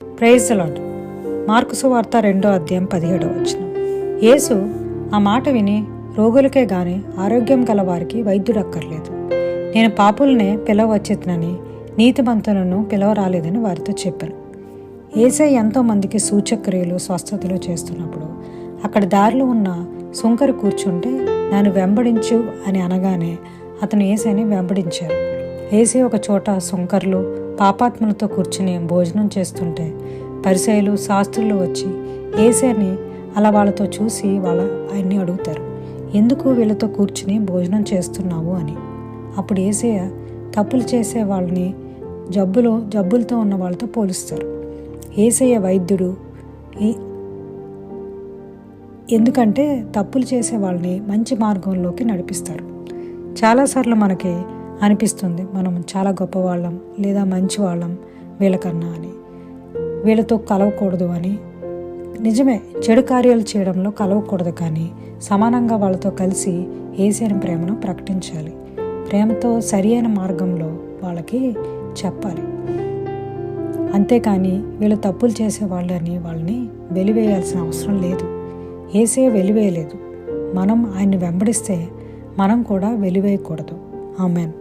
Praise the lord. Mark సువార్త 2:17. యేసు ఆ మాట విని, రోగులకే గాని ఆరోగ్యం గల వారికి వైద్యుడక్కర్లేదు, నేను పాపులనే పిలవచ్చేతనని నీతిమంతులను పిలవరాలేదని వారితో చెప్పాను. యేసయ్య ఎంతో మందికి సూచక్రియలు స్వస్థతలు చేస్తున్నప్పుడు అక్కడ దారిలో ఉన్న సుంకరు కూర్చుంటే నన్ను వెంబడించు అని అనగానే అతను యేసయ్యని వెంబడించారు. యేసయ్య ఒక చోట సుంకర్లు పాపాత్ములతో కూర్చుని భోజనం చేస్తుంటే పరిసయ్యులు శాస్త్రులు వచ్చి యేసయ్యని అలా వాళ్ళతో చూసి ఆయన్ని అడుగుతారు, ఎందుకు వీళ్ళతో కూర్చుని భోజనం చేస్తున్నావు అని. అప్పుడు యేసయ్య తప్పులు చేసే వాళ్ళని జబ్బులతో ఉన్న వాళ్ళతో పోలుస్తారు. యేసయ్య వైద్యుడు, ఎందుకంటే తప్పులు చేసే వాళ్ళని మంచి మార్గంలోకి నడిపిస్తారు. చాలాసార్లు మనకి అనిపిస్తుంది మనం చాలా గొప్పవాళ్ళం లేదా మంచివాళ్ళం వీళ్ళకన్నా అని, వీళ్ళతో కలవకూడదు అని. నిజమే, చెడు కార్యాలు చేయడంలో కలవకూడదు, కానీ సమానంగా వాళ్ళతో కలిసి యేసయ్య ప్రేమను ప్రకటించాలి. ప్రేమతో సరి అయిన మార్గంలో వాళ్ళకి చెప్పాలి. అంతేకాని వీళ్ళు తప్పులు చేసే వాళ్ళని వెలివేయాల్సిన అవసరం లేదు. యేసయ్య వెలివేయలేదు. మనం ఆయన్ని వెంబడిస్తే మనం కూడా వెలివేయకూడదు. ఆమేన్.